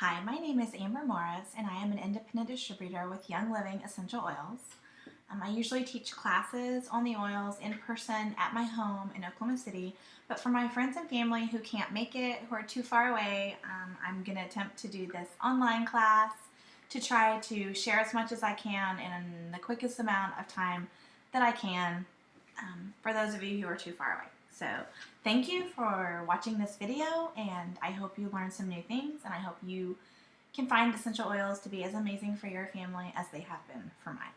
Hi, my name is Amber Morris, and I am an independent distributor with Young Living Essential Oils. I usually teach classes on the oils in person at my home in Oklahoma City, but for my friends and family who can't make it, who are too far away, I'm going to attempt to do this online class to try to share as much as I can in the quickest amount of time that I can for those of you who are too far away. So thank you for watching this video, and I hope you learned some new things, and I hope you can find essential oils to be as amazing for your family as they have been for mine.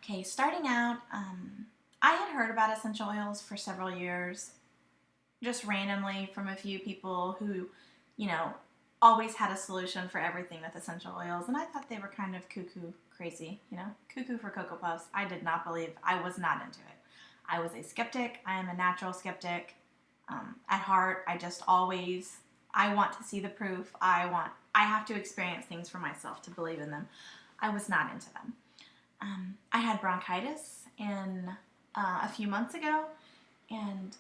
Okay, starting out, I had heard about essential oils for several years, just randomly from a few people who, always had a solution for everything with essential oils, and I thought they were kind of cuckoo crazy, cuckoo for Cocoa Puffs. I did not believe, I was not into it. I was a skeptic. I am a natural skeptic. At heart, I want to see the proof. I have to experience things for myself to believe in them. I was not into them. I had bronchitis a few months ago, and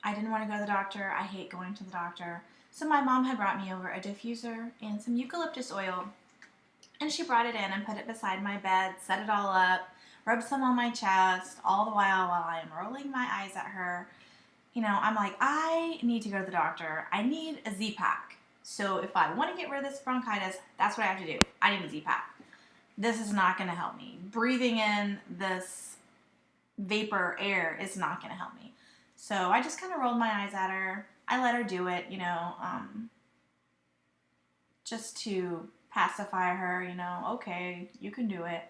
I didn't want to go to the doctor. I hate going to the doctor. So my mom had brought me over a diffuser and some eucalyptus oil, and she brought it in and put it beside my bed, set it all up, rubbed some on my chest, all the while I am rolling my eyes at her. I'm like, I need to go to the doctor. I need a Z-Pack. So if I want to get rid of this bronchitis, that's what I have to do. I need a Z-Pack. This is not going to help me. Breathing in this vapor air is not going to help me. So I just kind of rolled my eyes at her. I let her do it, just to pacify her, okay, you can do it.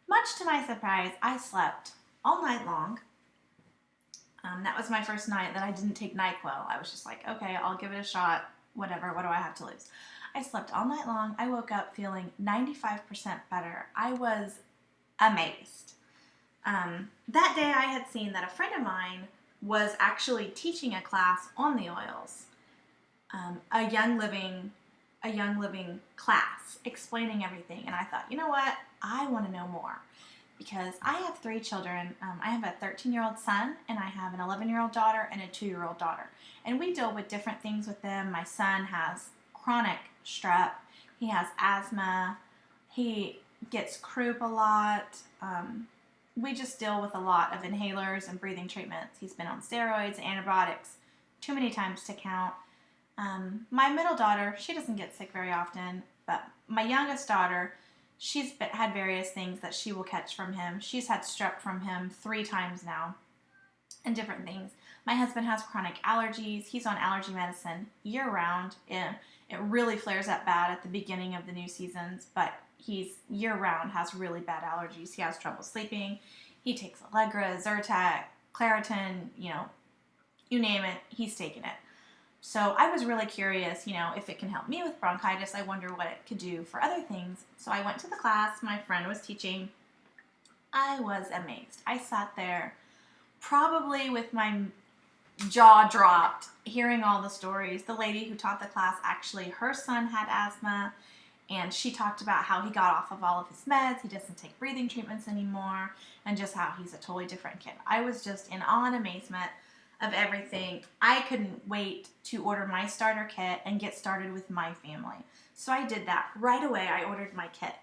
Much to my surprise, I slept all night long. That was my first night that I didn't take NyQuil. I was just like, okay, I'll give it a shot, whatever, what do I have to lose? I slept all night long. I woke up feeling 95% better. I was amazed. That day I had seen that a friend of mine was actually teaching a class on the oils, a Young Living class, explaining everything. And I thought, you know what? I want to know more, because I have 3 children. I have a 13-year-old son, and I have an 11-year-old daughter and a 2-year-old daughter. And we deal with different things with them. My son has chronic strep. He has asthma. He gets croup a lot. We just deal with a lot of inhalers and breathing treatments. He's been on steroids, antibiotics, too many times to count. My middle daughter, she doesn't get sick very often, but my youngest daughter, she's had various things that she will catch from him. She's had strep from him 3 times now, and different things. My husband has chronic allergies. He's on allergy medicine year-round. It really flares up bad at the beginning of the new seasons, but he's year-round has really bad allergies. He has trouble sleeping. He takes Allegra, Zyrtec, Claritin, you name it, he's taken it. So I was really curious, if it can help me with bronchitis, I wonder what it could do for other things. So I went to the class my friend was teaching. I was amazed. I sat there probably with my jaw dropped, hearing all the stories. The lady who taught the class, actually, her son had asthma, and she talked about how he got off of all of his meds. He doesn't take breathing treatments anymore, and just how he's a totally different kid. I was just in awe and amazement of everything. I couldn't wait to order my starter kit and get started with my family. So I did that right away. I ordered my kit.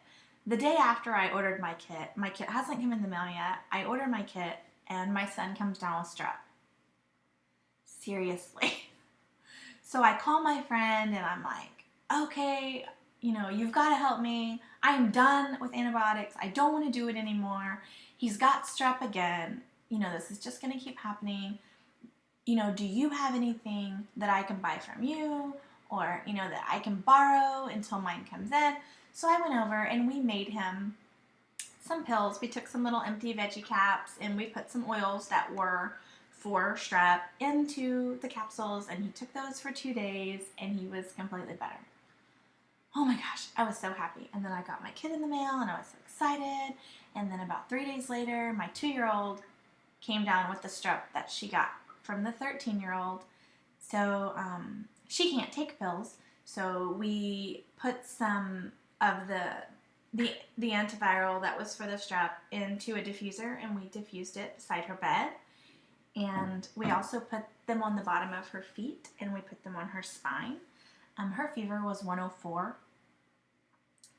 The day after I ordered my kit hasn't come in the mail yet. I order my kit, and my son comes down with strep. Seriously. So I call my friend, and I'm like, okay, you've got to help me. I'm done with antibiotics. I don't want to do it anymore. He's got strep again. This is just going to keep happening. Do you have anything that I can buy from you, or, that I can borrow until mine comes in? So I went over and we made him some pills. We took some little empty veggie caps and we put some oils that were for strep into the capsules, and he took those for 2 days and he was completely better. Oh my gosh, I was so happy. And then I got my kit in the mail and I was so excited. And then about 3 days later, my 2-year-old came down with the strep that she got from the 13-year-old. So she can't take pills. So we put some of the antiviral that was for the strep into a diffuser, and we diffused it beside her bed. And we also put them on the bottom of her feet, and we put them on her spine. Her fever was 104.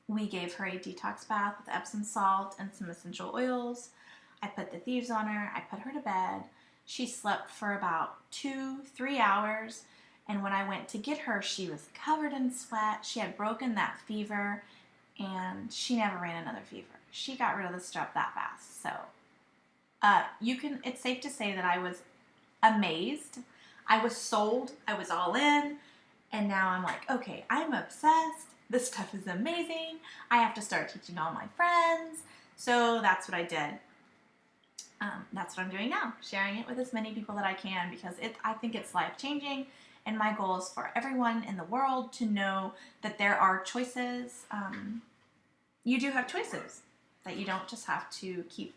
We gave her a detox bath with Epsom salt and some essential oils. I put the thieves on her. I put her to bed. She slept for about 2-3 hours. And when I went to get her, she was covered in sweat. She had broken that fever, and she never ran another fever. She got rid of the strep that fast. So it's safe to say that I was amazed. I was sold. I was all in. And now I'm like, okay, I'm obsessed. This stuff is amazing. I have to start teaching all my friends. So that's what I did. That's what I'm doing now, sharing it with as many people that I can, because I think it's life-changing, and my goal is for everyone in the world to know that there are choices. You do have choices, that you don't just have to keep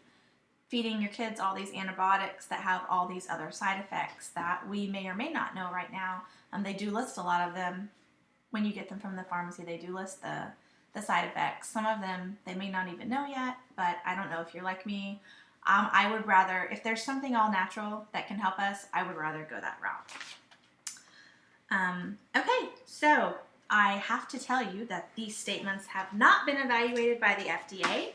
feeding your kids all these antibiotics that have all these other side effects that we may or may not know right now. They do list a lot of them. When you get them from the pharmacy, they do list the side effects. Some of them they may not even know yet, but I don't know if you're like me. I would rather, if there's something all natural that can help us, I would rather go that route. Okay, so I have to tell you that these statements have not been evaluated by the FDA.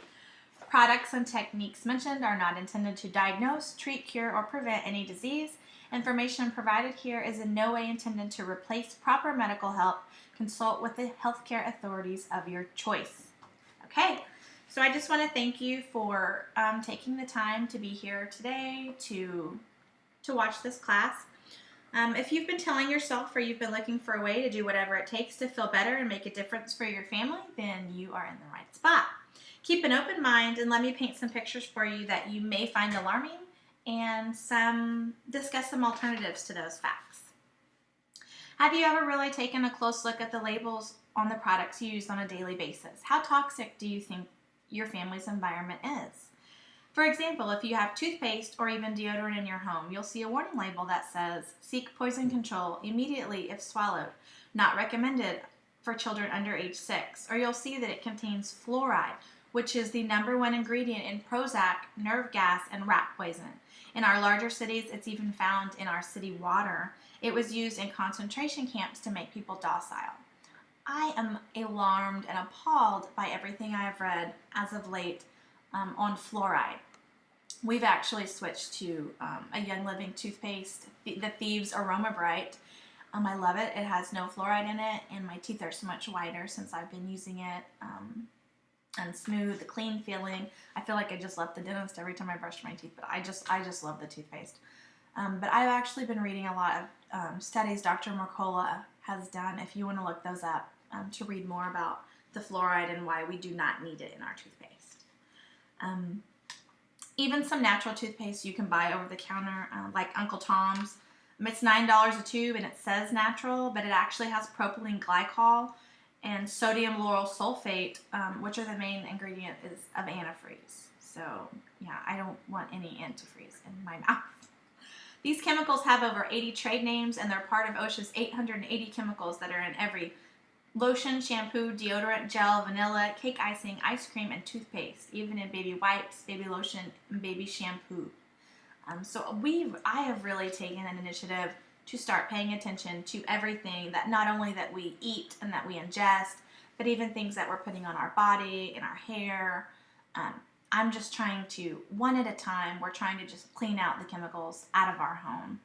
Products and techniques mentioned are not intended to diagnose, treat, cure, or prevent any disease. Information provided here is in no way intended to replace proper medical help. Consult with the healthcare authorities of your choice. Okay, so I just want to thank you for taking the time to be here today to watch this class. If you've been telling yourself, or you've been looking for a way to do whatever it takes to feel better and make a difference for your family, then you are in the right spot. Keep an open mind and let me paint some pictures for you that you may find alarming, and discuss some alternatives to those facts. Have you ever really taken a close look at the labels on the products you use on a daily basis? How toxic do you think your family's environment is? For example, if you have toothpaste or even deodorant in your home, you'll see a warning label that says, "Seek poison control immediately if swallowed. Not recommended for children under age 6. Or you'll see that it contains fluoride, which is the #1 ingredient in Prozac, nerve gas, and rat poison. In our larger cities, it's even found in our city water. It was used in concentration camps to make people docile." I am alarmed and appalled by everything I have read as of late on fluoride. We've actually switched to a Young Living toothpaste, the Thieves Aroma Bright. I love it. It has no fluoride in it, and my teeth are so much whiter since I've been using it. And smooth, the clean feeling. I feel like I just left the dentist every time I brushed my teeth, but I just love the toothpaste. But I've actually been reading a lot of studies Dr. Mercola has done, if you want to look those up, to read more about the fluoride and why we do not need it in our toothpaste. Even some natural toothpaste you can buy over the counter, like Uncle Tom's. It's $9 a tube and it says natural, but it actually has propylene glycol and sodium lauryl sulfate, which are the main ingredient of antifreeze. So yeah, I don't want any antifreeze in my mouth. These chemicals have over 80 trade names, and they're part of OSHA's 880 chemicals that are in every lotion, shampoo, deodorant, gel, vanilla, cake icing, ice cream, and toothpaste, even in baby wipes, baby lotion, and baby shampoo. I have really taken an initiative to start paying attention to everything that not only that we eat and that we ingest, but even things that we're putting on our body, in our hair. I'm just trying to, one at a time, we're trying to just clean out the chemicals out of our home.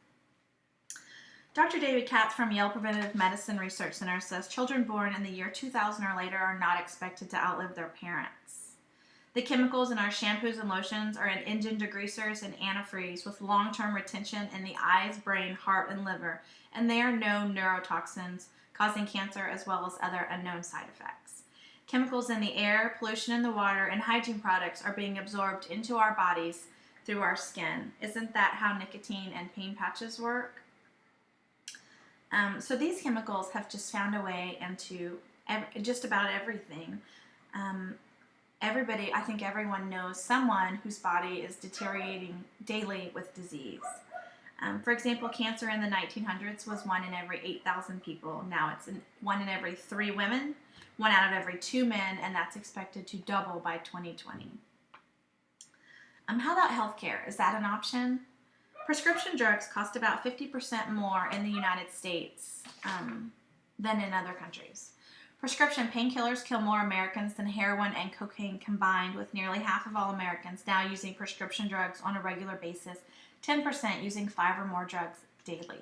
Dr. David Katz from Yale Preventive Medicine Research Center says children born in the year 2000 or later are not expected to outlive their parents. The chemicals in our shampoos and lotions are in engine degreasers and antifreeze with long-term retention in the eyes, brain, heart, and liver, and they are known neurotoxins causing cancer as well as other unknown side effects. Chemicals in the air, pollution in the water, and hygiene products are being absorbed into our bodies through our skin. Isn't that how nicotine and pain patches work? So these chemicals have just found a way into just about everything. I think everyone knows someone whose body is deteriorating daily with disease. For example, cancer in the 1900s was 1 in every 8,000 people. Now it's 1 in every 3 women, 1 out of every 2 men, and that's expected to double by 2020. How about healthcare? Is that an option? Prescription drugs cost about 50% more in the United States than in other countries. Prescription painkillers kill more Americans than heroin and cocaine combined, with nearly half of all Americans now using prescription drugs on a regular basis, 10% using 5 or more drugs daily.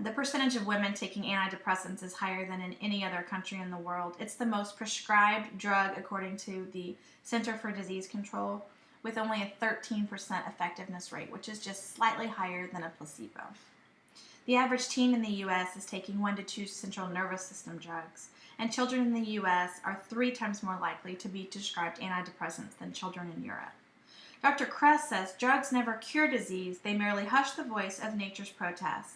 The percentage of women taking antidepressants is higher than in any other country in the world. It's the most prescribed drug according to the Center for Disease Control, with only a 13% effectiveness rate, which is just slightly higher than a placebo. The average teen in the U.S. is taking 1 to 2 central nervous system drugs, and children in the U.S. are 3 times more likely to be prescribed antidepressants than children in Europe. Dr. Kress says drugs never cure disease, they merely hush the voice of nature's protest.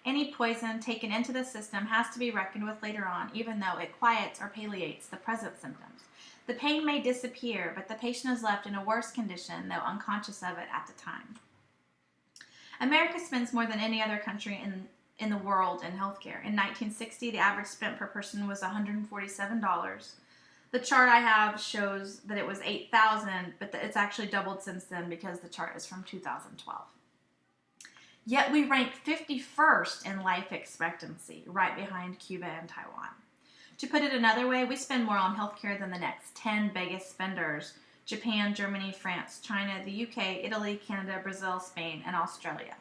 Any poison taken into the system has to be reckoned with later on, even though it quiets or palliates the present symptoms. The pain may disappear, but the patient is left in a worse condition, though unconscious of it at the time. America spends more than any other country in the world in healthcare. In 1960, the average spent per person was $147. The chart I have shows that it was $8,000, but it's actually doubled since then because the chart is from 2012. Yet we rank 51st in life expectancy, right behind Cuba and Taiwan. To put it another way, we spend more on healthcare than the next 10 biggest spenders: Japan, Germany, France, China, the UK, Italy, Canada, Brazil, Spain, and Australia.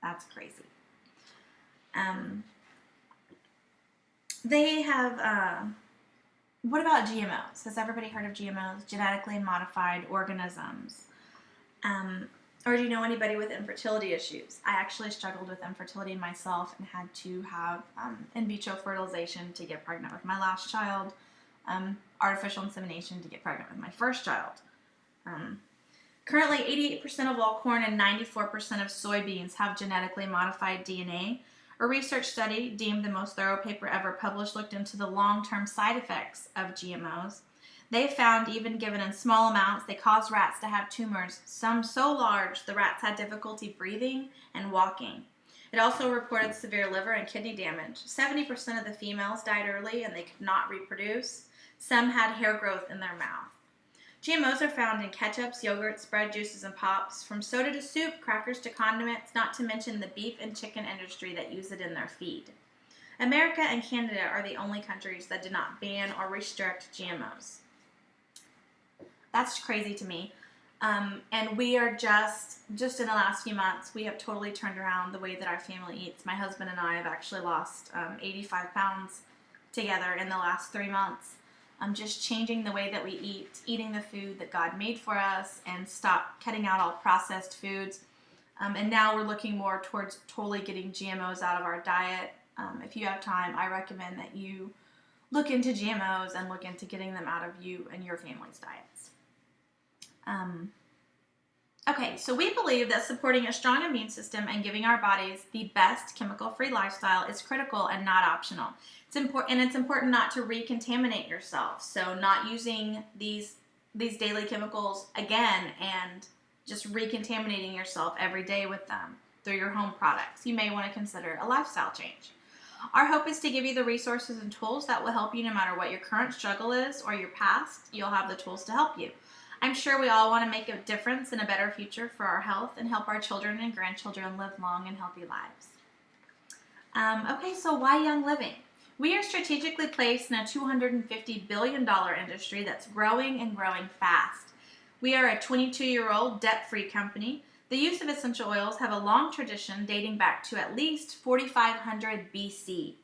That's crazy. They have, what about GMOs? Has everybody heard of GMOs? Genetically modified organisms. Or do you know anybody with infertility issues? I actually struggled with infertility myself and had to have in vitro fertilization to get pregnant with my last child, artificial insemination to get pregnant with my first child. Currently, 88% of all corn and 94% of soybeans have genetically modified DNA. A research study, deemed the most thorough paper ever published, looked into the long-term side effects of GMOs. They found, even given in small amounts, they caused rats to have tumors, some so large the rats had difficulty breathing and walking. It also reported severe liver and kidney damage. 70% of the females died early and they could not reproduce. Some had hair growth in their mouth. GMOs are found in ketchups, yogurts, spread, juices, and pops, from soda to soup, crackers to condiments, not to mention the beef and chicken industry that use it in their feed. America and Canada are the only countries that do not ban or restrict GMOs. That's crazy to me. And we are just in the last few months, we have totally turned around the way that our family eats. My husband and I have actually lost 85 pounds together in the last 3 months. Just changing the way that we eat, eating the food that God made for us, and stop cutting out all processed foods. And now we're looking more towards totally getting GMOs out of our diet. If you have time, I recommend that you look into GMOs and look into getting them out of you and your family's diets. Okay, so we believe that supporting a strong immune system and giving our bodies the best chemical-free lifestyle is critical and not optional. It's important not to recontaminate yourself, so not using these daily chemicals again and just recontaminating yourself every day with them through your home products. You may want to consider a lifestyle change. Our hope is to give you the resources and tools that will help you no matter what your current struggle is or your past. You'll have the tools to help you. I'm sure we all want to make a difference in a better future for our health and help our children and grandchildren live long and healthy lives. Okay, so why Young Living? We are strategically placed in a $250 billion industry that's growing and growing fast. We are a 22-year-old debt-free company. The use of essential oils have a long tradition dating back to at least 4500 BC.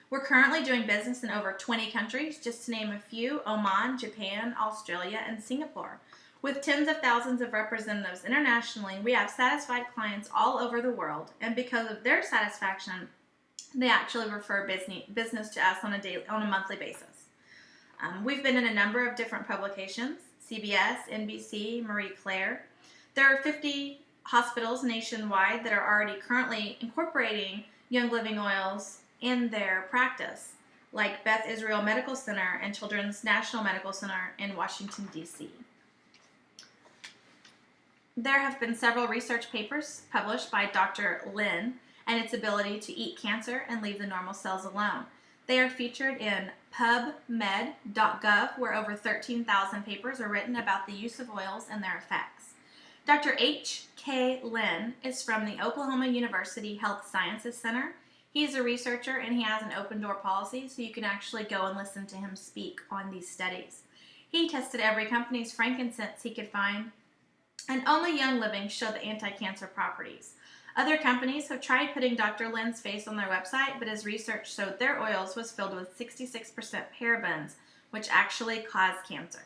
We're currently doing business in over 20 countries, just to name a few: Oman, Japan, Australia, and Singapore. With tens of thousands of representatives internationally, we have satisfied clients all over the world, and because of their satisfaction, they actually refer business to us on a monthly basis. We've been in a number of different publications: CBS, NBC, Marie Claire. There are 50 hospitals nationwide that are already currently incorporating Young Living oils in their practice, like Beth Israel Medical Center and Children's National Medical Center in Washington, D.C. There have been several research papers published by Dr. Lin and its ability to eat cancer and leave the normal cells alone. They are featured in PubMed.gov, where over 13,000 papers are written about the use of oils and their effects. Dr. H.K. Lin is from the Oklahoma University Health Sciences Center. He's a researcher and he has an open door policy, so you can actually go and listen to him speak on these studies. He tested every company's frankincense he could find, and only Young Living showed the anti-cancer properties. Other companies have tried putting Dr. Lin's face on their website, but his research showed their oils was filled with 66% parabens, which actually cause cancer.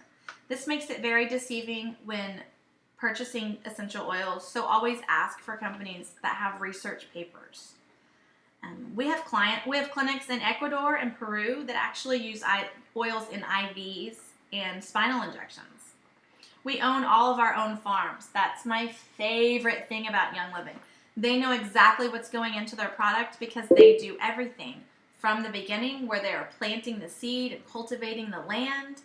This makes it very deceiving when purchasing essential oils, so always ask for companies that have research papers. We have clinics in Ecuador and Peru that actually use oils in IVs and spinal injections. We own all of our own farms. That's my favorite thing about Young Living. They know exactly what's going into their product because they do everything from the beginning, where they are planting the seed and cultivating the land,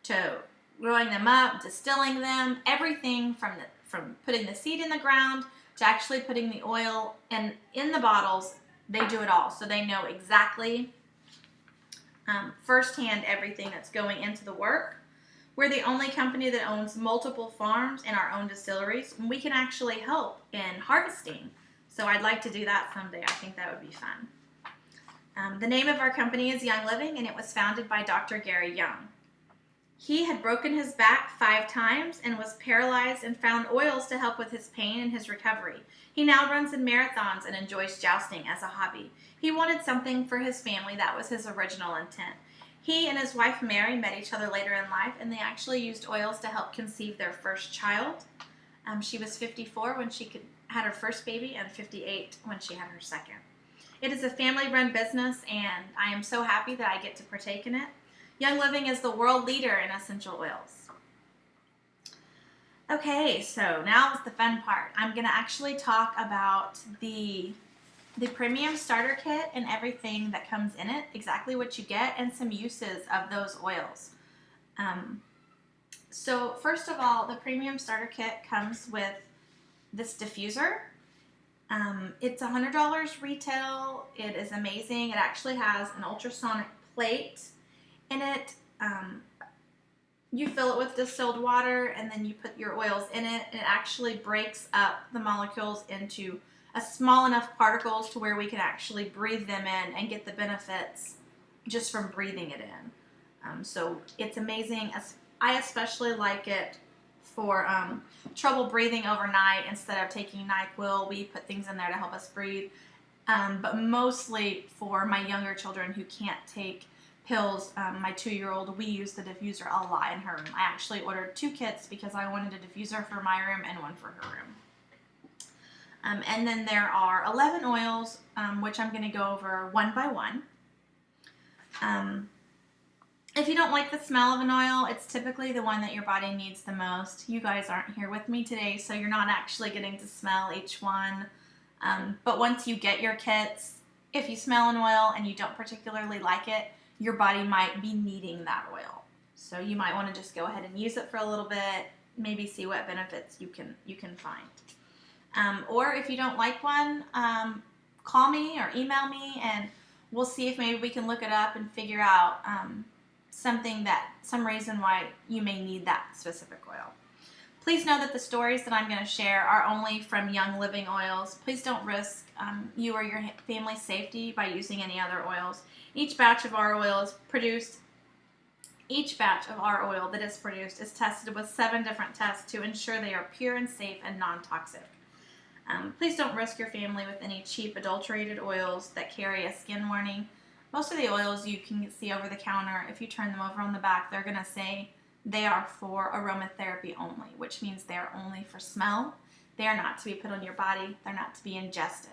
to growing them up, distilling them, everything from putting the seed in the ground to actually putting the oil in the bottles. They do it all. So they know exactly firsthand everything that's going into the work. We're the only company that owns multiple farms and our own distilleries, and we can actually help in harvesting. So I'd like to do that someday. I think that would be fun. The name of our company is Young Living, and it was founded by Dr. Gary Young. He had broken his back 5 times and was paralyzed, and found oils to help with his pain and his recovery. He now runs in marathons and enjoys jousting as a hobby. He wanted something for his family. That was his original intent. He and his wife Mary met each other later in life, and they actually used oils to help conceive their first child. She was 54 when she had her first baby, and 58 when she had her second. It is a family-run business, and I am so happy that I get to partake in it. Young Living is the world leader in essential oils. Okay, so now is the fun part. I'm going to actually talk about the premium starter kit and everything that comes in it, exactly what you get, and some uses of those oils. So first of all, the premium starter kit comes with this diffuser. It's $100 retail. It is amazing. It actually has an ultrasonic plate in it. You fill it with distilled water, and then you put your oils in it, and it actually breaks up the molecules into a small enough particles to where we can actually breathe them in and get the benefits just from breathing it in. So it's amazing. I especially like it for trouble breathing overnight. Instead of taking NyQuil, we put things in there to help us breathe. But mostly for my younger children who can't take pills. My 2-year-old, we use the diffuser a lot in her room. I actually ordered 2 kits because I wanted a diffuser for my room and one for her room. And then there are 11 oils, which I'm going to go over one by one. If you don't like the smell of an oil, it's typically the one that your body needs the most. You guys aren't here with me today, so you're not actually getting to smell each one. But once you get your kits, if you smell an oil and you don't particularly like it, your body might be needing that oil. So you might want to just go ahead and use it for a little bit, maybe see what benefits you can find. Or if you don't like one, call me or email me, and we'll see if maybe we can look it up and figure out some reason why you may need that specific oil. Please know that the stories that I'm going to share are only from Young Living oils. Please don't risk you or your family's safety by using any other oils. Each batch of our oil that is produced is tested with 7 different tests to ensure they are pure and safe and non-toxic. Please don't risk your family with any cheap adulterated oils that carry a skin warning. Most of the oils you can see over the counter, if you turn them over on the back, they're going to say they are for aromatherapy only, which means they are only for smell. They are not to be put on your body. They're not to be ingested.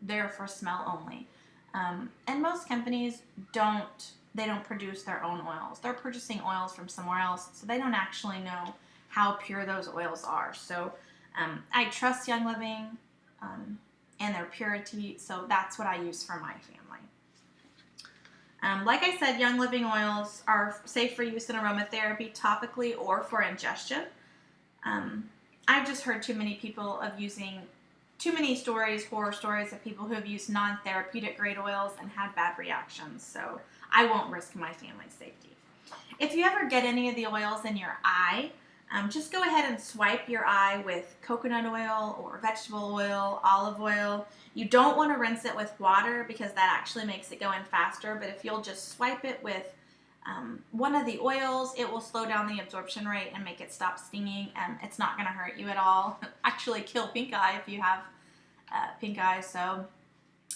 They're for smell only. And most companies don't produce their own oils. They're purchasing oils from somewhere else, so they don't actually know how pure those oils are. So I trust Young Living and their purity, so that's what I use for my family. Like I said, Young Living oils are safe for use in aromatherapy, topically, or for ingestion. I've just heard too many horror stories of people who have used non-therapeutic grade oils and had bad reactions, so I won't risk my family's safety. If you ever get any of the oils in your eye, Just go ahead and swipe your eye with coconut oil or vegetable oil, olive oil. You don't want to rinse it with water because that actually makes it go in faster, but if you'll just swipe it with one of the oils, it will slow down the absorption rate and make it stop stinging. It's not going to hurt you at all. Actually kill pink eye if you have pink eye, so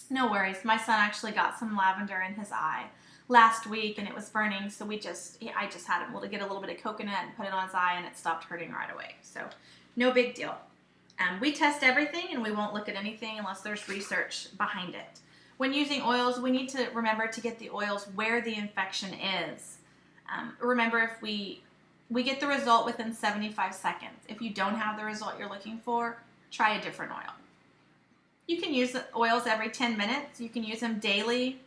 no worries. My son actually got some lavender in his eye last week and it was burning, so I just had him to get a little bit of coconut and put it on his eye and it stopped hurting right away. So no big deal. We test everything and we won't look at anything unless there's research behind it. When using oils, we need to remember to get the oils where the infection is. Remember, if we get the result within 75 seconds. If you don't have the result you're looking for, try a different oil. You can use oils every 10 minutes. You can use them daily,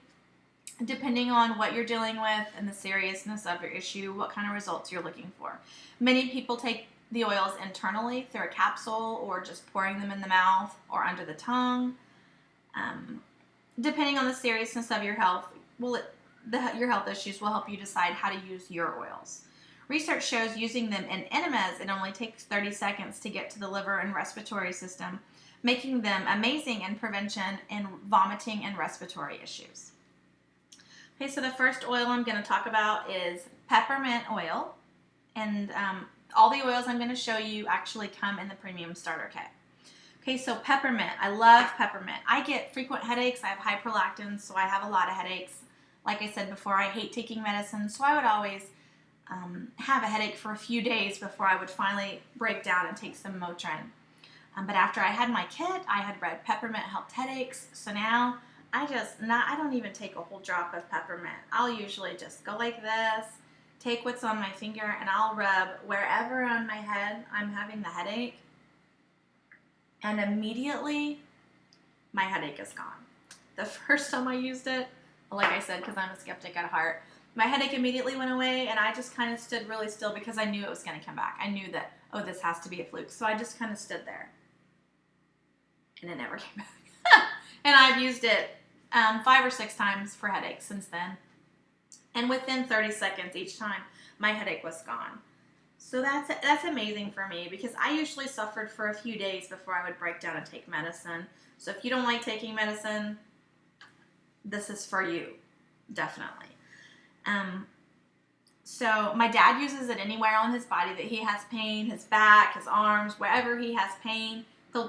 depending on what you're dealing with and the seriousness of your issue, what kind of results you're looking for. Many people take the oils internally through a capsule or just pouring them in the mouth or under the tongue. Depending on the seriousness of your health, your health issues will help you decide how to use your oils. Research shows using them in enemas, it only takes 30 seconds to get to the liver and respiratory system, making them amazing in prevention in vomiting and respiratory issues. Okay, so the first oil I'm going to talk about is peppermint oil, and all the oils I'm going to show you actually come in the premium starter kit. Okay, so peppermint. I love peppermint. I get frequent headaches. I have hyperlactin, so I have a lot of headaches. Like I said before, I hate taking medicine, so I would always have a headache for a few days before I would finally break down and take some Motrin. But after I had my kit, I had read peppermint helped headaches, so now I don't even take a whole drop of peppermint. I'll usually just go like this, take what's on my finger, and I'll rub wherever on my head I'm having the headache, and immediately my headache is gone. The first time I used it, like I said, because I'm a skeptic at heart, my headache immediately went away, and I just kind of stood really still because I knew it was going to come back. I knew that, oh, this has to be a fluke. So I just kind of stood there, and it never came back. And I've used it 5 or 6 times for headaches since then. And within 30 seconds each time, my headache was gone. So that's amazing for me because I usually suffered for a few days before I would break down and take medicine. So if you don't like taking medicine, this is for you, definitely. So my dad uses it anywhere on his body that he has pain, his back, his arms, wherever he has pain.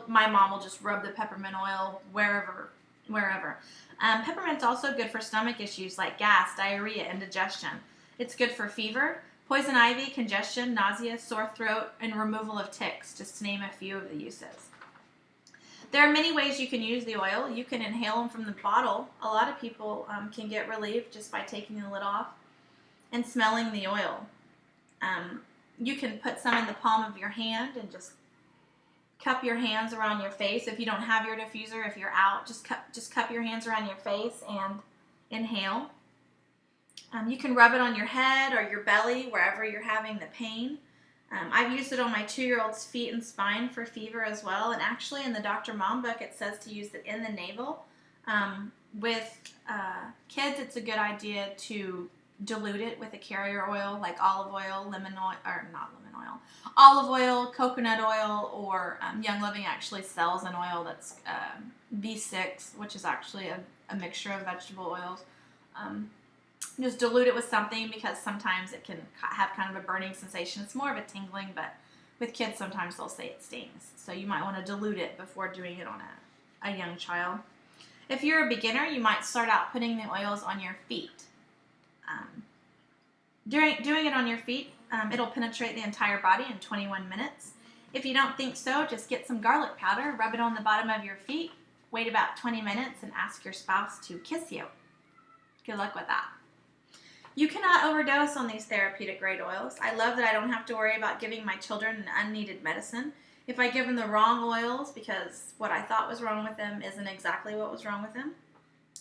My mom will just rub the peppermint oil wherever. Peppermint's also good for stomach issues like gas, diarrhea, indigestion. It's good for fever, poison ivy, congestion, nausea, sore throat, and removal of ticks, just to name a few of the uses. There are many ways you can use the oil. You can inhale them from the bottle. A lot of people can get relief just by taking the lid off and smelling the oil. You can put some in the palm of your hand and just cup your hands around your face. If you don't have your diffuser, if you're out, just cup your hands around your face and inhale. You can rub it on your head or your belly, wherever you're having the pain. I've used it on my 2-year-old's feet and spine for fever as well. And actually in the Dr. Mom book, it says to use it in the navel. With kids, it's a good idea to dilute it with a carrier oil like olive oil, olive oil, coconut oil, or Young Living actually sells an oil that's B6, which is actually a mixture of vegetable oils. Just dilute it with something because sometimes it can have kind of a burning sensation. It's more of a tingling, but with kids sometimes they'll say it stings. So you might want to dilute it before doing it on a young child. If you're a beginner, you might start out putting the oils on your feet. Doing it on your feet, it'll penetrate the entire body in 21 minutes. If you don't think so, just get some garlic powder, rub it on the bottom of your feet, wait about 20 minutes, and ask your spouse to kiss you. Good luck with that. You cannot overdose on these therapeutic grade oils. I love that I don't have to worry about giving my children an unneeded medicine. If I give them the wrong oils because what I thought was wrong with them isn't exactly what was wrong with them,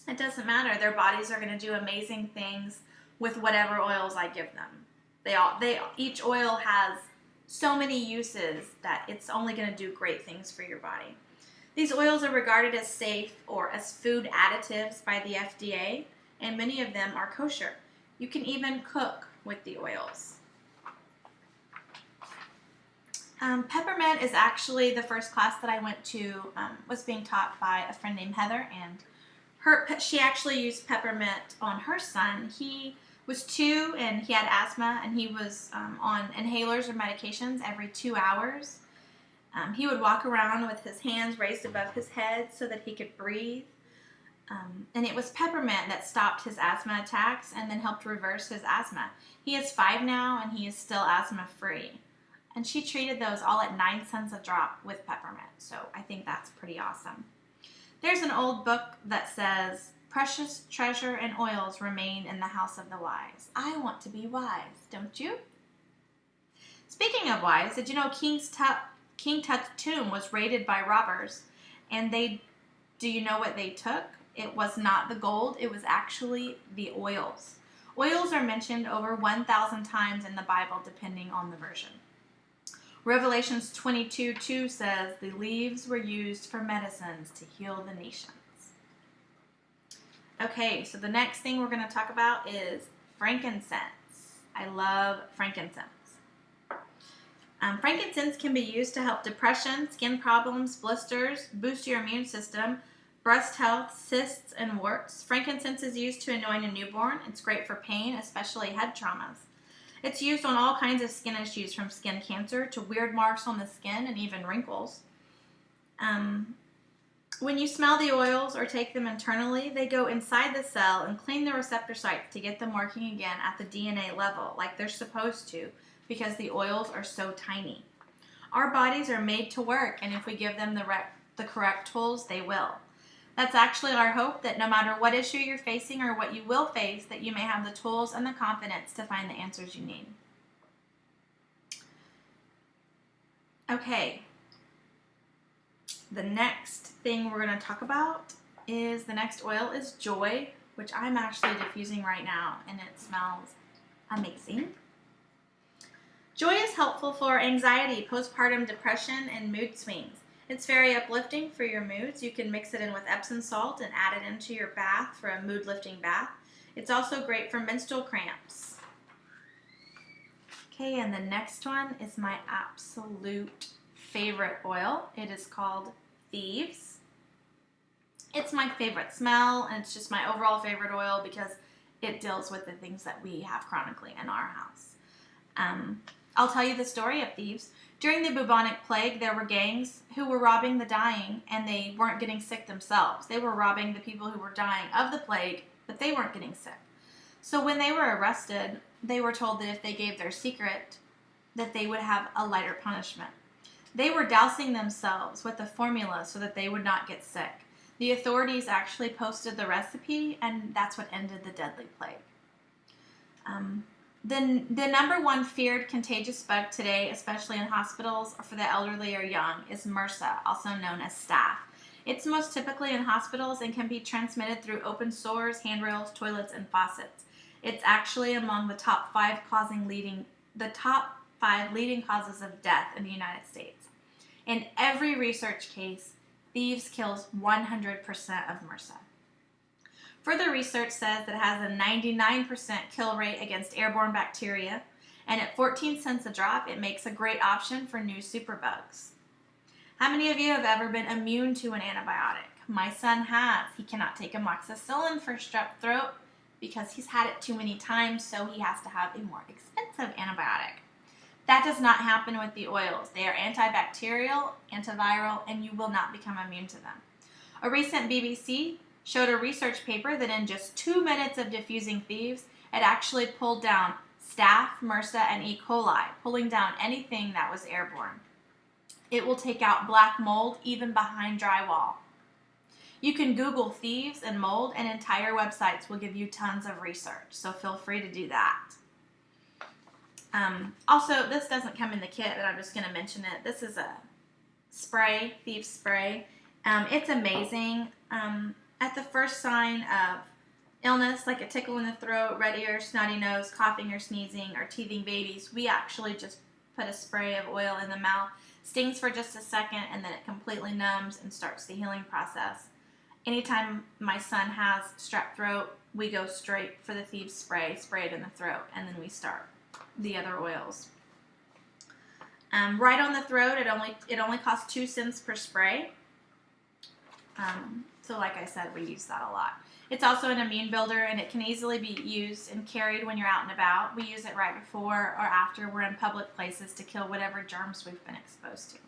it doesn't matter. Their bodies are going to do amazing things with whatever oils I give them. Each oil has so many uses that it's only going to do great things for your body. These oils are regarded as safe or as food additives by the FDA, and many of them are kosher. You can even cook with the oils. Peppermint is actually the first class that I went to, was being taught by a friend named Heather, and she actually used peppermint on her son. He was 2 and he had asthma, and he was on inhalers or medications every 2 hours. He would walk around with his hands raised above his head so that he could breathe. And it was peppermint that stopped his asthma attacks and then helped reverse his asthma. He is 5 now and he is still asthma free. And she treated those all at 9 cents a drop with peppermint. So I think that's pretty awesome. There's an old book that says, "Precious treasure and oils remain in the house of the wise." I want to be wise, don't you? Speaking of wise, did you know King Tut's tomb was raided by robbers? And do you know what they took? It was not the gold, it was actually the oils. Oils are mentioned over 1,000 times in the Bible, depending on the version. Revelations 22:2 says, "The leaves were used for medicines to heal the nations." Okay, so the next thing we're going to talk about is frankincense. I love frankincense. Frankincense can be used to help depression, skin problems, blisters, boost your immune system, breast health, cysts, and warts. Frankincense is used to anoint a newborn. It's great for pain, especially head traumas. It's used on all kinds of skin issues, from skin cancer to weird marks on the skin and even wrinkles. When you smell the oils or take them internally, they go inside the cell and clean the receptor sites to get them working again at the DNA level like they're supposed to, because the oils are so tiny. Our bodies are made to work, and if we give them the correct tools, they will. That's actually our hope, that no matter what issue you're facing or what you will face, that you may have the tools and the confidence to find the answers you need. Okay. The next thing we're going to talk about is, the next oil is Joy, which I'm actually diffusing right now, and it smells amazing. Joy is helpful for anxiety, postpartum depression, and mood swings. It's very uplifting for your moods. You can mix it in with Epsom salt and add it into your bath for a mood-lifting bath. It's also great for menstrual cramps. Okay, and the next one is my absolute favorite oil. It is called Thieves. It's my favorite smell, and it's just my overall favorite oil because it deals with the things that we have chronically in our house. I'll tell you the story of Thieves. During the bubonic plague, there were gangs who were robbing the dying, and they weren't getting sick themselves. They were robbing the people who were dying of the plague, but they weren't getting sick. So when they were arrested, they were told that if they gave their secret, that they would have a lighter punishment. They were dousing themselves with a formula so that they would not get sick. The authorities actually posted the recipe, and that's what ended the deadly plague. The number one feared contagious bug today, especially in hospitals or for the elderly or young, is MRSA, also known as staph. It's most typically in hospitals and can be transmitted through open sores, handrails, toilets, and faucets. It's actually among the top 5 leading causes of death in the United States. In every research case, Thieves kills 100% of MRSA. Further research says that it has a 99% kill rate against airborne bacteria, and at 14 cents a drop, it makes a great option for new superbugs. How many of you have ever been immune to an antibiotic? My son has. He cannot take amoxicillin for strep throat because he's had it too many times, so he has to have a more expensive antibiotic. That does not happen with the oils. They are antibacterial, antiviral, and you will not become immune to them. A recent BBC showed a research paper that in just 2 minutes of diffusing Thieves, it actually pulled down staph, MRSA, and E. coli, pulling down anything that was airborne. It will take out black mold even behind drywall. You can Google Thieves and mold, and entire websites will give you tons of research, so feel free to do that. Also, this doesn't come in the kit, but I'm just going to mention it. This is a spray, Thieves spray. It's amazing. At the first sign of illness, like a tickle in the throat, red ears, snotty nose, coughing or sneezing, or teething babies, we actually just put a spray of oil in the mouth. Stings for just a second, and then it completely numbs and starts the healing process. Anytime my son has strep throat, we go straight for the Thieves spray it in the throat, and then we start the other oils. Right on the throat, it only costs 2 cents per spray. So like I said, we use that a lot. It's also an immune builder, and it can easily be used and carried when you're out and about. We use it right before or after we're in public places to kill whatever germs we've been exposed to.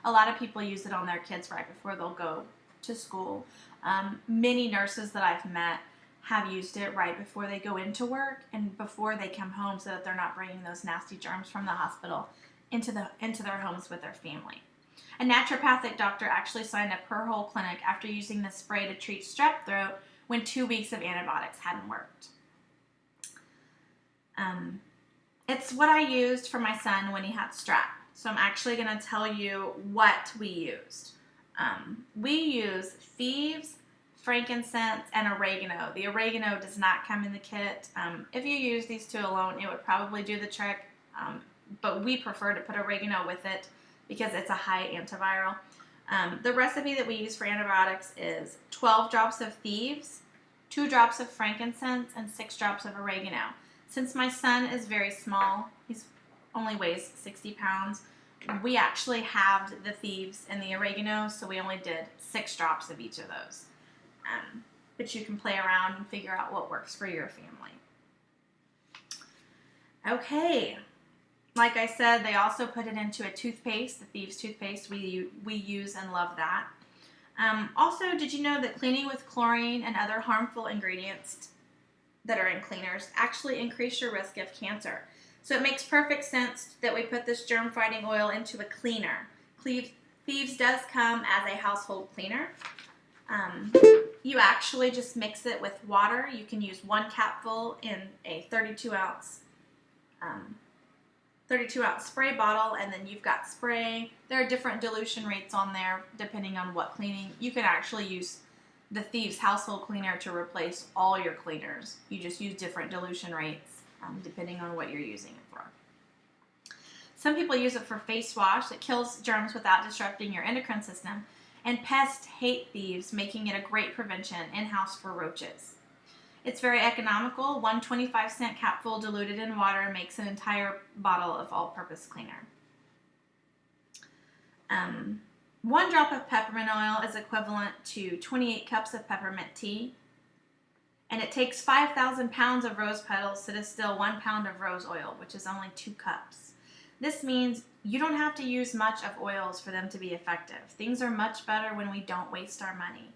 A lot of people use it on their kids right before they'll go to school. Many nurses that I've met have used it right before they go into work and before they come home, so that they're not bringing those nasty germs from the hospital into their homes with their family. A naturopathic doctor actually signed up her whole clinic after using the spray to treat strep throat when 2 weeks of antibiotics hadn't worked. It's what I used for my son when he had strep. So I'm actually going to tell you what we used. We use thieves, frankincense, and oregano. The oregano does not come in the kit. If you use these two alone, it would probably do the trick, but we prefer to put oregano with it because it's a high antiviral. The recipe that we use for antibiotics is 12 drops of thieves, 2 drops of frankincense, and 6 drops of oregano. Since my son is very small, he's only weighs 60 pounds, we actually halved the thieves and the oregano, so we only did 6 drops of each of those. But you can play around and figure out what works for your family. Okay. Like I said, they also put it into a toothpaste, the Thieves toothpaste. We use and love that. Also, did you know that cleaning with chlorine and other harmful ingredients that are in cleaners actually increase your risk of cancer? So it makes perfect sense that we put this germ-fighting oil into a cleaner. Thieves does come as a household cleaner. You actually just mix it with water. You can use 1 capful in a 32-ounce spray bottle, and then you've got spray. There are different dilution rates on there depending on what cleaning. You can actually use the Thieves household cleaner to replace all your cleaners. You just use different dilution rates depending on what you're using it for. Some people use it for face wash. It kills germs without disrupting your endocrine system. And pests hate thieves, making it a great prevention in-house for roaches. It's very economical. 1 25-cent capful diluted in water makes an entire bottle of all-purpose cleaner. 1 drop of peppermint oil is equivalent to 28 cups of peppermint tea. And it takes 5,000 pounds of rose petals to distill 1 pound of rose oil, which is only 2 cups. This means you don't have to use much of oils for them to be effective. Things are much better when we don't waste our money.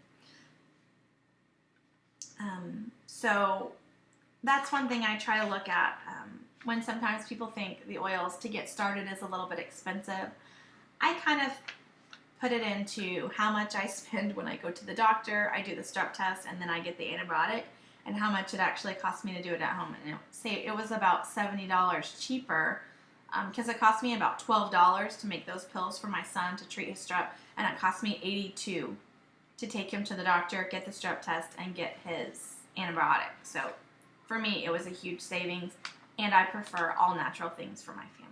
So that's one thing I try to look at when sometimes people think the oils to get started is a little bit expensive. I kind of put it into how much I spend when I go to the doctor, I do the strep test, and then I get the antibiotic, and how much it actually cost me to do it at home. And it was about $70 cheaper because it cost me about $12 to make those pills for my son to treat his strep, and it cost me $82 to take him to the doctor, get the strep test, and get his antibiotic. So for me, it was a huge savings, and I prefer all natural things for my family.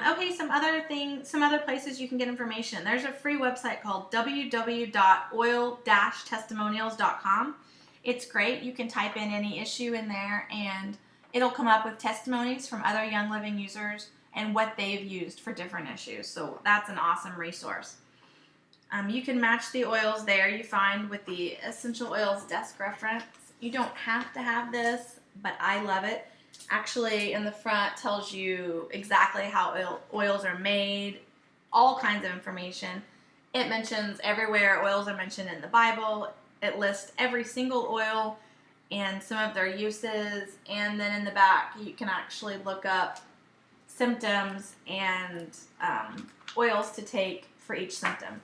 Okay, some other places you can get information. There's a free website called www.oil-testimonials.com. It's great. You can type in any issue in there, and it'll come up with testimonies from other Young Living users and what they've used for different issues. So that's an awesome resource. You can match the oils there you find with the Essential Oils desk reference. You don't have to have this, but I love it. Actually, in the front tells you exactly how oils are made, all kinds of information. It mentions everywhere oils are mentioned in the Bible. It lists every single oil and some of their uses, and then in the back you can actually look up symptoms and oils to take for each symptom.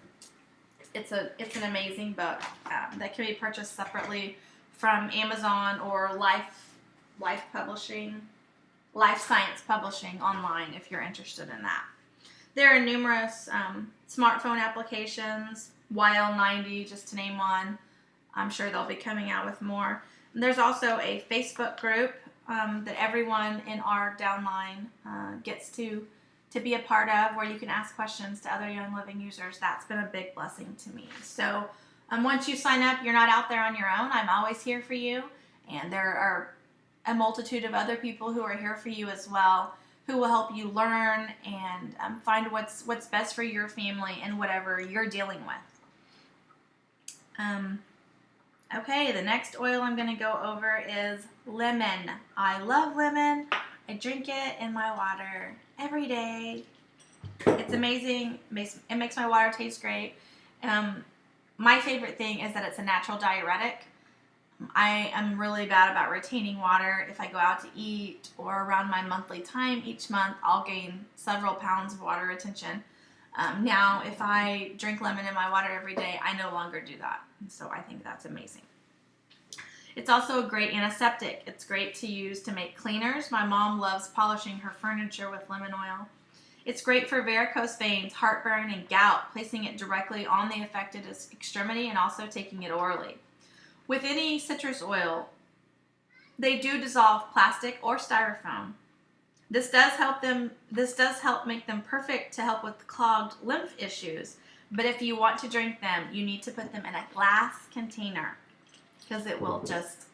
It's an amazing book that can be purchased separately from Amazon or Life Science Publishing online if you're interested in that. There are numerous smartphone applications, YL90 just to name one. I'm sure they'll be coming out with more. And there's also a Facebook group that everyone in our downline gets to be a part of, where you can ask questions to other Young Living users. That's been a big blessing to me. So once you sign up, you're not out there on your own. I'm always here for you, and there are a multitude of other people who are here for you as well. who will help you learn and find what's best for your family and whatever you're dealing with. Okay, the next oil I'm going to go over is lemon. I love lemon. I drink it in my water every day. It's amazing. It makes my water taste great. My favorite thing is that it's a natural diuretic. I am really bad about retaining water. If I go out to eat or around my monthly time each month, I'll gain several pounds of water retention. Now, if I drink lemon in my water every day, I no longer do that. So I think that's amazing. It's also a great antiseptic. It's great to use to make cleaners. My mom loves polishing her furniture with lemon oil. It's great for varicose veins, heartburn, and gout, placing it directly on the affected extremity and also taking it orally. With any citrus oil, they do dissolve plastic or styrofoam. This does help make them perfect to help with clogged lymph issues. But if you want to drink them, you need to put them in a glass container because it will just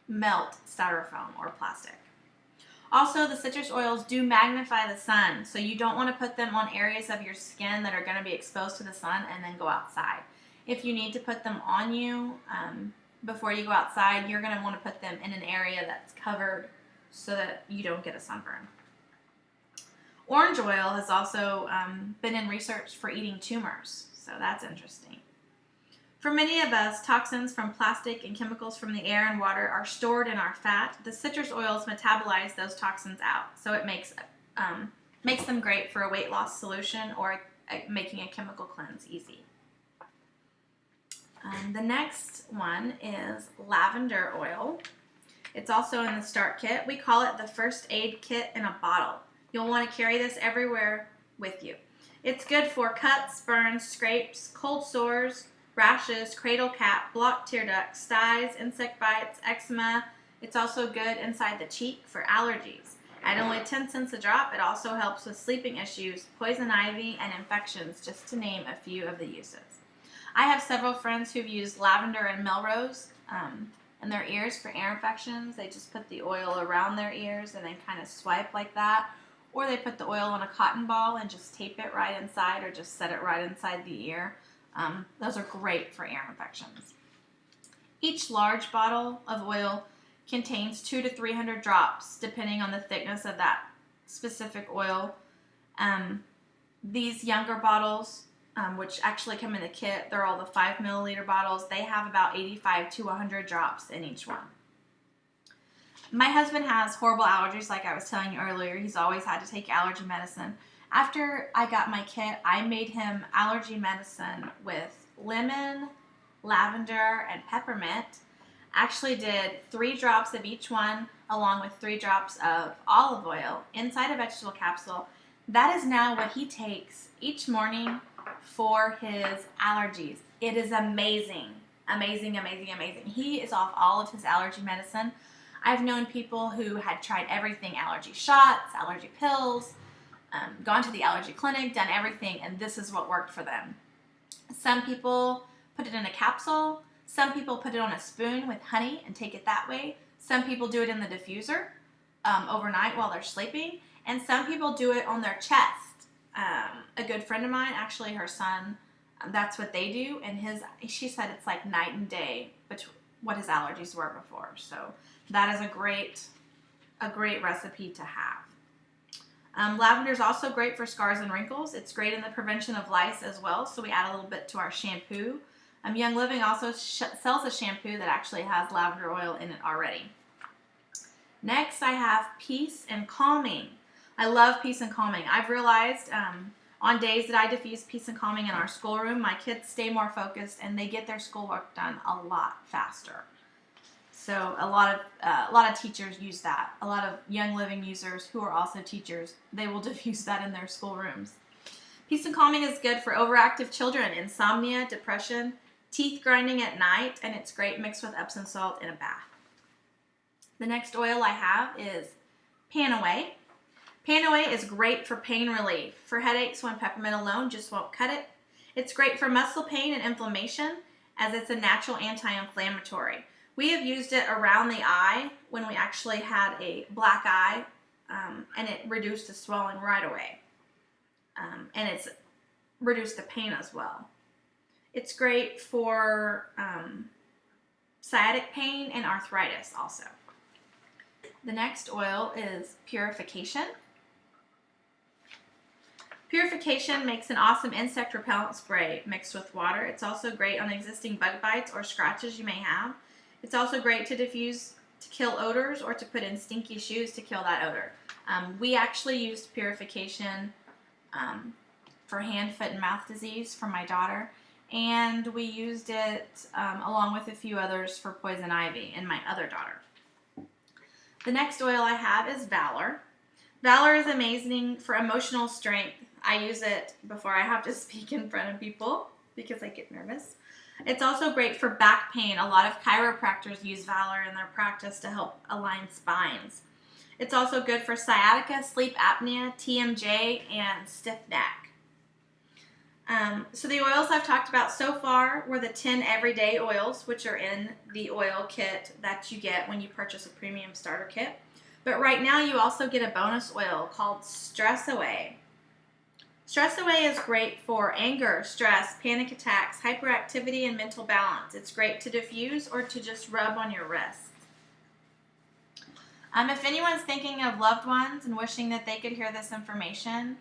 melt styrofoam or plastic. Also, the citrus oils do magnify the sun, so you don't want to put them on areas of your skin that are going to be exposed to the sun and then go outside. If you need to put them on you before you go outside, you're going to want to put them in an area that's covered so that you don't get a sunburn. Orange oil has also been in research for eating tumors, so that's interesting. For many of us, toxins from plastic and chemicals from the air and water are stored in our fat. The citrus oils metabolize those toxins out, so it makes them great for a weight loss solution or making a chemical cleanse easy. The next one is lavender oil. It's also in the start kit. We call it the first aid kit in a bottle. You'll want to carry this everywhere with you. It's good for cuts, burns, scrapes, cold sores, rashes, cradle cap, blocked tear ducts, styes, insect bites, eczema. It's also good inside the cheek for allergies. At only 10 cents a drop, it also helps with sleeping issues, poison ivy, and infections, just to name a few of the uses. I have several friends who've used lavender and Melrose in their ears for ear infections. They just put the oil around their ears and then kind of swipe like that. Or they put the oil on a cotton ball and just tape it right inside or just set it right inside the ear. Those are great for ear infections. Each large bottle of oil contains 200 to 300 drops, depending on the thickness of that specific oil. These younger bottles, which actually come in the kit, they're all the 5 milliliter bottles. They have about 85 to 100 drops in each one. My husband has horrible allergies, like I was telling you earlier. He's always had to take allergy medicine. After I got my kit, I made him allergy medicine with lemon, lavender, and peppermint. Actually did 3 drops of each one along with 3 drops of olive oil inside a vegetable capsule. That is now what he takes each morning for his allergies. It is amazing. Amazing, amazing, amazing. He is off all of his allergy medicine. I've known people who had tried everything, allergy shots, allergy pills, gone to the allergy clinic, done everything, and this is what worked for them. Some people put it in a capsule. Some people put it on a spoon with honey and take it that way. Some people do it in the diffuser overnight while they're sleeping. And some people do it on their chest. A good friend of mine, actually her son, that's what they do. And she said it's like night and day between what his allergies were before. So that is a great recipe to have. Lavender is also great for scars and wrinkles. It's great in the prevention of lice as well. So we add a little bit to our shampoo. Young Living also sells a shampoo that actually has lavender oil in it already. Next, I have Peace and Calming. I love Peace and Calming. I've realized on days that I diffuse Peace and Calming in our schoolroom, my kids stay more focused and they get their schoolwork done a lot faster. So a lot of teachers use that. A lot of Young Living users who are also teachers, they will diffuse that in their schoolrooms. Peace and Calming is good for overactive children, insomnia, depression, teeth grinding at night, and it's great mixed with Epsom salt in a bath. The next oil I have is Panaway. Panaway is great for pain relief. For headaches when peppermint alone just won't cut it. It's great for muscle pain and inflammation as it's a natural anti-inflammatory. We have used it around the eye when we actually had a black eye and it reduced the swelling right away. And it's reduced the pain as well. It's great for sciatic pain and arthritis also. The next oil is Purification. Purification makes an awesome insect repellent spray mixed with water. It's also great on existing bug bites or scratches you may have. It's also great to diffuse to kill odors or to put in stinky shoes to kill that odor. We actually used Purification for hand, foot, and mouth disease for my daughter, and we used it along with a few others for poison ivy in my other daughter. The next oil I have is Valor. Valor is amazing for emotional strength. I use it before I have to speak in front of people because I get nervous. It's also great for back pain. A lot of chiropractors use Valor in their practice to help align spines. It's also good for sciatica, sleep apnea, TMJ, and stiff neck. So the oils I've talked about so far were the 10 everyday oils, which are in the oil kit that you get when you purchase a premium starter kit. But right now you also get a bonus oil called Stress Away. Stress Away is great for anger, stress, panic attacks, hyperactivity, and mental balance. It's great to diffuse or to just rub on your wrist. If anyone's thinking of loved ones and wishing that they could hear this information,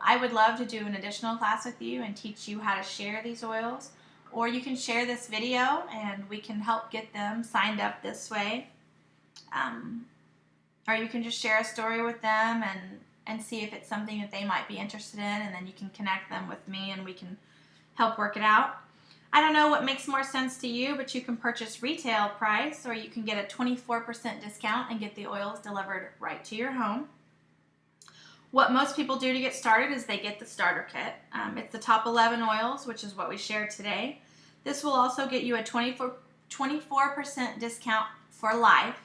I would love to do an additional class with you and teach you how to share these oils. Or you can share this video and we can help get them signed up this way. Or you can just share a story with them and see if it's something that they might be interested in, and then you can connect them with me and we can help work it out. I don't know what makes more sense to you, but you can purchase retail price or you can get a 24% discount and get the oils delivered right to your home. What most people do to get started is they get the starter kit. It's the top 11 oils, which is what we shared today. This will also get you a 24% discount for life.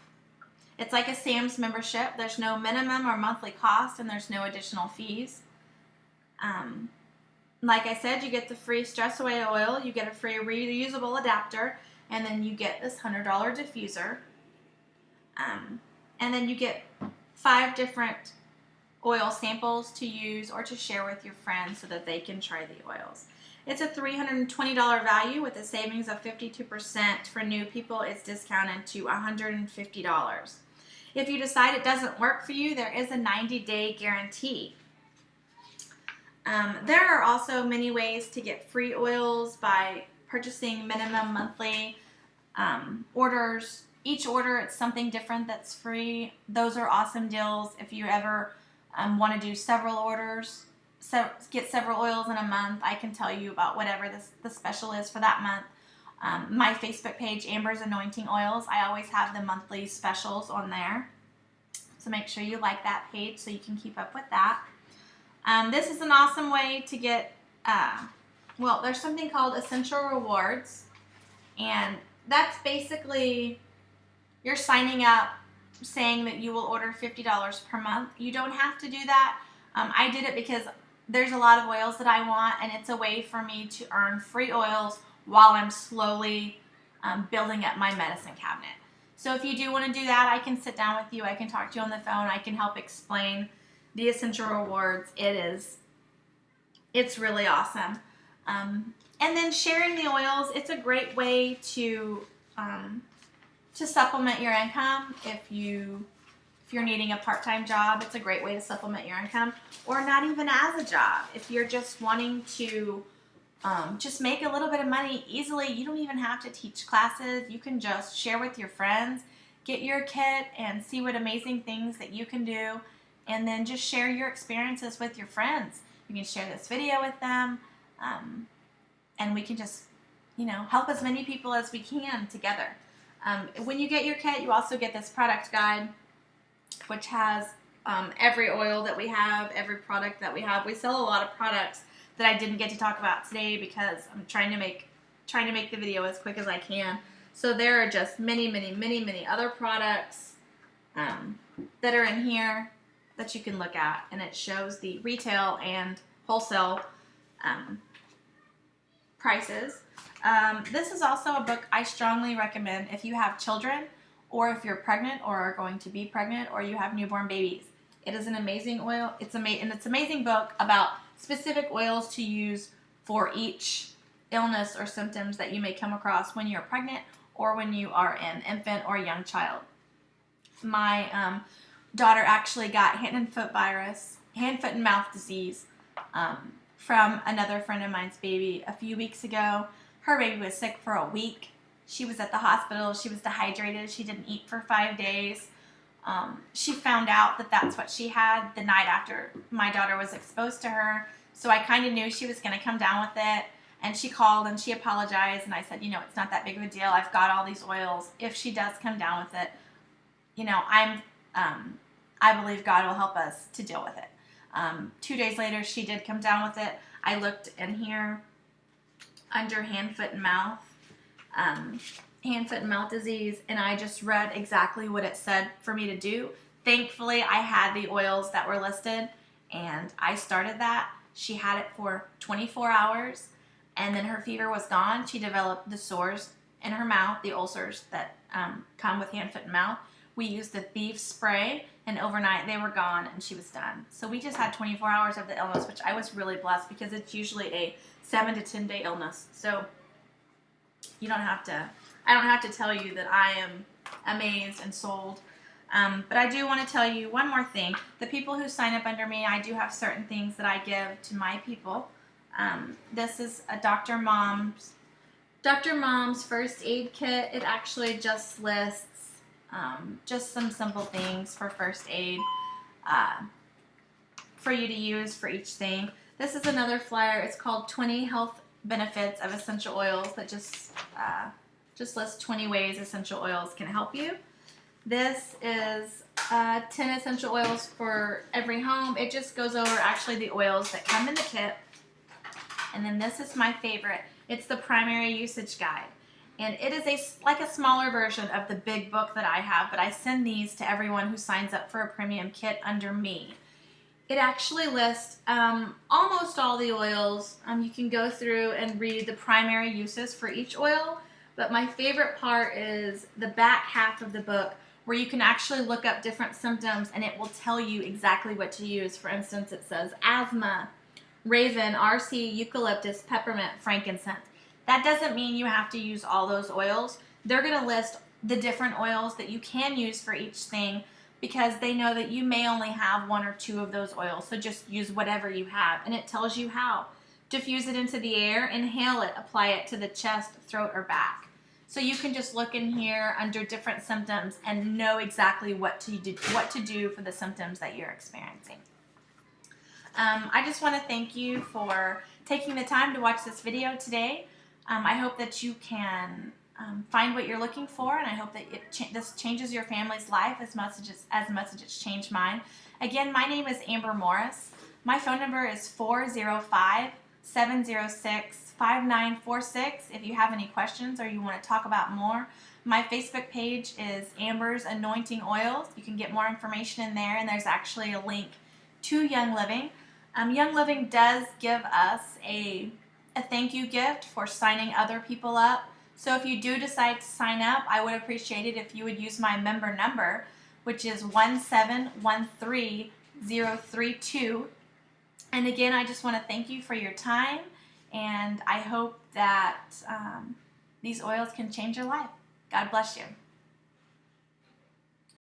It's like a Sam's membership. There's no minimum or monthly cost, and there's no additional fees. Like I said, you get the free Stress Away oil, you get a free reusable adapter, and then you get this $100 diffuser. And then you get 5 different oil samples to use or to share with your friends so that they can try the oils. It's a $320 value with a savings of 52%. For new people, it's discounted to $150. If you decide it doesn't work for you, there is a 90-day guarantee. There are also many ways to get free oils by purchasing minimum monthly orders. Each order, it's something different that's free. Those are awesome deals if you ever want to do several orders, get several oils in a month. I can tell you about whatever the special is for that month. My Facebook page, Amber's Anointing Oils, I always have the monthly specials on there. So make sure you like that page so you can keep up with that. This is an awesome way to get, well, there's something called Essential Rewards. And that's basically, you're signing up saying that you will order $50 per month. You don't have to do that. I did it because there's a lot of oils that I want, and it's a way for me to earn free oils while I'm slowly building up my medicine cabinet. So if you do want to do that, I can sit down with you. I can talk to you on the phone. I can help explain the Essential Rewards. It's really awesome. And then sharing the oils, it's a great way to supplement your income. If you're needing a part-time job, it's a great way to supplement your income, or not even as a job. If you're just wanting to just make a little bit of money easily, you don't even have to teach classes. You can just share with your friends, get your kit, and see what amazing things that you can do, and then just share your experiences with your friends. You can share this video with them, and we can just, help as many people as we can together. When you get your kit, you also get this product guide, which has every oil that we have, every product that we have. We sell a lot of products that I didn't get to talk about today because I'm trying to make the video as quick as I can. So there are just many, many, many, many other products that are in here that you can look at, and it shows the retail and wholesale prices. This is also a book I strongly recommend if you have children, or if you're pregnant or are going to be pregnant, or you have newborn babies. It is an amazing oil. It's an amazing book about specific oils to use for each illness or symptoms that you may come across when you're pregnant or when you are an infant or a young child. My daughter actually got hand, foot, and mouth disease from another friend of mine's baby a few weeks ago. Her baby was sick for a week. She was at the hospital. She was dehydrated. She didn't eat for 5 days. She found out that that's what she had the night after my daughter was exposed to her. So I kind of knew she was going to come down with it. And she called and she apologized. And I said, you know, it's not that big of a deal. I've got all these oils. If she does come down with it, you know, I believe God will help us to deal with it. 2 days later, she did come down with it. I looked in here under hand, foot, and mouth disease, and I just read exactly what it said for me to do. Thankfully, I had the oils that were listed, and I started that. She had it for 24 hours, and then her fever was gone. She developed the sores in her mouth, the ulcers that come with hand, foot, and mouth. We used the Thief spray, and overnight they were gone, and she was done. So we just had 24 hours of the illness, which I was really blessed because it's usually a 7 to 10 day illness. So you don't have to, I don't have to tell you that I am amazed and sold. But I do want to tell you one more thing. The people who sign up under me, I do have certain things that I give to my people. This is a Dr. Mom's first aid kit. It actually just lists just some simple things for first aid for you to use for each thing. This is another flyer. It's called 20 Health Benefits of Essential Oils that just lists 20 ways essential oils can help you. This is 10 essential oils for every home. It just goes over actually the oils that come in the kit. And then this is my favorite. It's the primary usage guide. And it is like a smaller version of the big book that I have, but I send these to everyone who signs up for a premium kit under me. It actually lists almost all the oils. You can go through and read the primary uses for each oil, but my favorite part is the back half of the book where you can actually look up different symptoms and it will tell you exactly what to use. For instance, it says asthma, raven, RC, eucalyptus, peppermint, frankincense. That doesn't mean you have to use all those oils. They're going to list the different oils that you can use for each thing because they know that you may only have 1 or 2 of those oils. So just use whatever you have. And it tells you how. Diffuse it into the air, inhale it, apply it to the chest, throat, or back. So you can just look in here under different symptoms and know exactly what to do for the symptoms that you're experiencing. I just want to thank you for taking the time to watch this video today. I hope that you can find what you're looking for, and I hope that this changes your family's life as much as it's changed mine. Again, my name is Amber Morris. My phone number is 405-706-5946 if you have any questions or you want to talk about more. My Facebook page is Amber's Anointing Oils. You can get more information in there, and there's actually a link to Young Living. Young Living does give us a thank you gift for signing other people up. So if you do decide to sign up, I would appreciate it if you would use my member number, which is 1713032. And again, I just want to thank you for your time, and I hope that these oils can change your life. God bless you.